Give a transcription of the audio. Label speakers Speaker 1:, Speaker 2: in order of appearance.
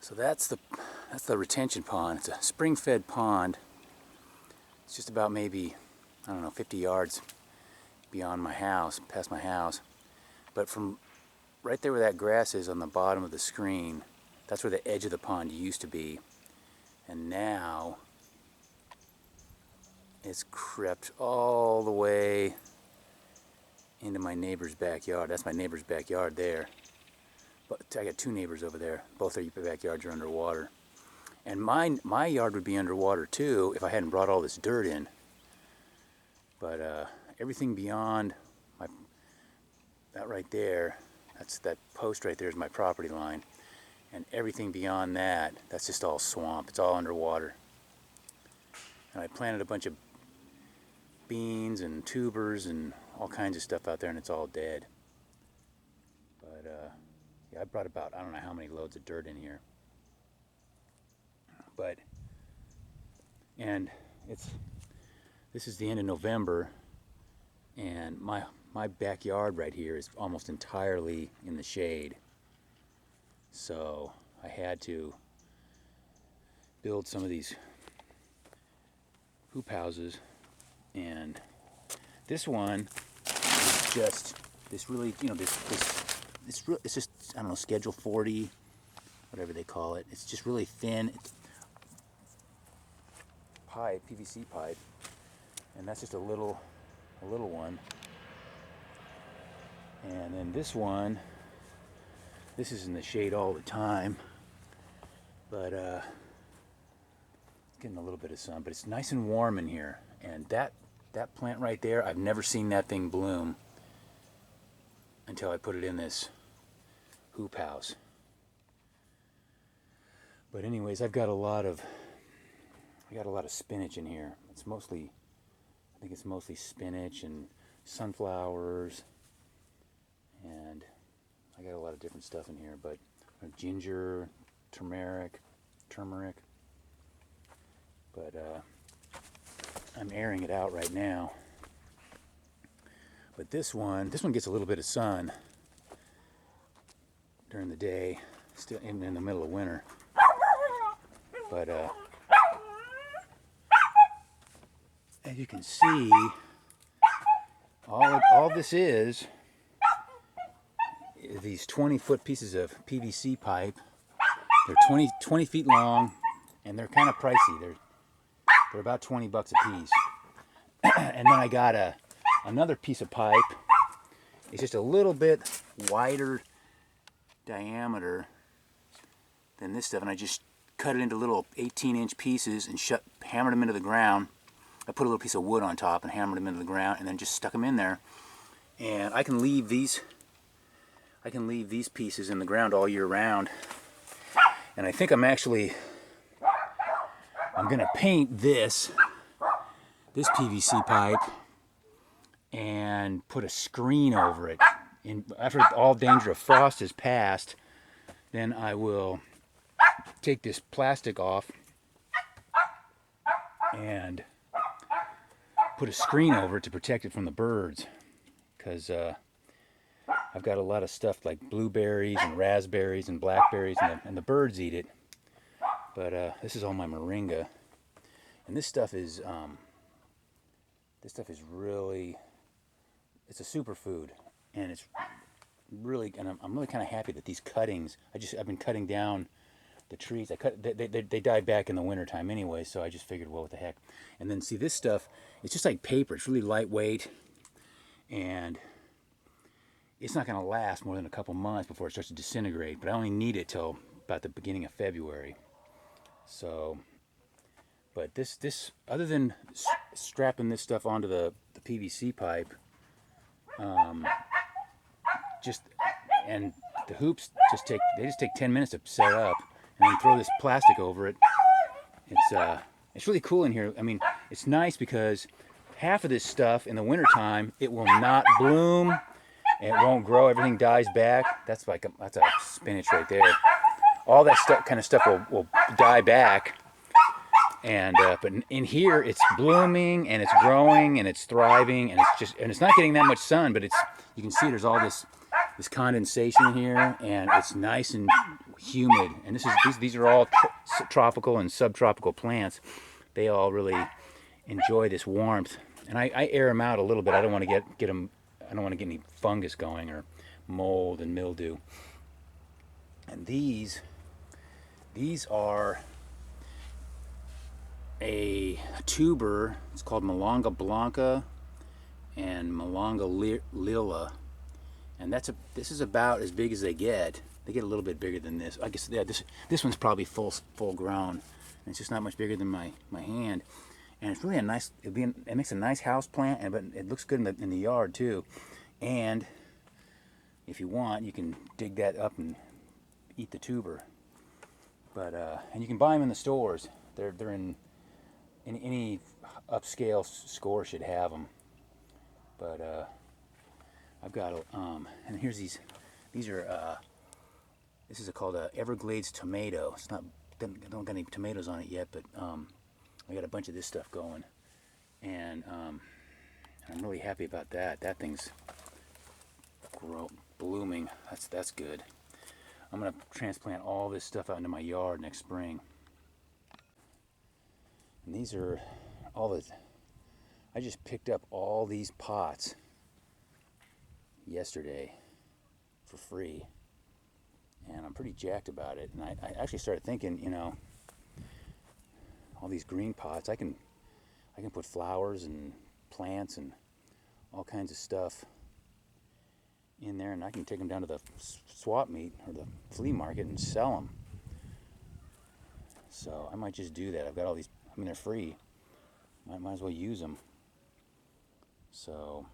Speaker 1: So that's the retention pond. It's a spring-fed pond. It's just about maybe, I don't know, 50 yards beyond my house, past my house. But from right there where that grass is on the bottom of the screen, that's where the edge of the pond used to be. And now it's crept all the way into my neighbor's backyard. That's my neighbor's backyard there. But I got two neighbors over there. Both their backyards are underwater. And my yard would be underwater too if I hadn't brought all this dirt in. But everything beyond that right there, that post right there is my property line. And everything beyond that, that's just all swamp. It's all underwater. And I planted a bunch of beans and tubers and all kinds of stuff out there, and it's all dead. But yeah, I brought about, I don't know how many loads of dirt in here. But, and this is the end of November, and my backyard right here is almost entirely in the shade. So I had to build some of these hoop houses, and this one is just this really, you know, it's just, I don't know, Schedule 40, whatever they call it. It's just really thin pipe, PVC pipe, and that's just a little one. And then this one, this is in the shade all the time, but it's getting a little bit of sun, but it's nice and warm in here. And that plant right there, I've never seen that thing bloom until I put it in this hoop house. But anyways, I got a lot of spinach in here. It's mostly, I think it's mostly spinach and sunflowers, and I got a lot of different stuff in here, but ginger, turmeric, but I'm airing it out right now. But this one gets a little bit of sun during the day, still in the middle of winter. But as you can see, all this is these 20-foot pieces of PVC pipe. They're 20 feet long, and they're kind of pricey. They're about 20 bucks a piece. And then I got another piece of pipe. It's just a little bit wider diameter than this stuff, and I just cut it into little 18-inch pieces and hammered them into the ground. I put a little piece of wood on top and hammered them into the ground, and then just stuck them in there. And I can leave these pieces in the ground all year round. And I think I'm gonna paint this PVC pipe and put a screen over it. And after all danger of frost is past, then I will take this plastic off and put a screen over it to protect it from the birds, because I've got a lot of stuff like blueberries and raspberries and blackberries, and the birds eat it. But this is all my moringa, and this stuff is really, it's a superfood, and it's really, and I'm really kind of happy that these cuttings, I've been cutting down the trees. They die back in the wintertime anyway, so I just figured, well, what the heck. And then see this stuff, it's just like paper. It's really lightweight, and it's not going to last more than a couple months before it starts to disintegrate, but I only need it till about the beginning of February. So, but this other than strapping this stuff onto the PVC pipe, and the hoops just take 10 minutes to set up, and then throw this plastic over it. It's really cool in here. I mean, it's nice because half of this stuff in the wintertime, it will not bloom, and it won't grow. Everything dies back. That's a spinach right there. All that kind of stuff will die back. And but in here, it's blooming and it's growing and it's thriving, and it's not getting that much sun, but you can see there's all this this condensation here, and it's nice and humid. And these are all tropical and subtropical plants. They all really enjoy this warmth. And I air them out a little bit. I don't want to get them. I don't want to get any fungus going or mold and mildew. And these are a tuber. It's called Malanga Blanca and Malanga Lila, and this is about as big as they get. They get a little bit bigger than this. I guess yeah, this one's probably full grown. And it's just not much bigger than my hand, and it's really a nice. It makes a nice house plant, but it looks good in the yard too. And if you want, you can dig that up and eat the tuber. But and you can buy them in the stores. They're in any upscale store should have them. But I've got and here's these are this is called a Everglades tomato. It's not, I don't got any tomatoes on it yet, but I got a bunch of this stuff going, and I'm really happy about that. That thing's blooming. That's good. I'm gonna transplant all this stuff out into my yard next spring. And these are all the. I just picked up all these pots yesterday for free, and I'm pretty jacked about it. And I actually started thinking, you know, all these green pots, I can put flowers and plants and all kinds of stuff in there, and I can take them down to the swap meet or the flea market and sell them. So I might just do that. I've got all these. I mean, they're free. Might as well use them. So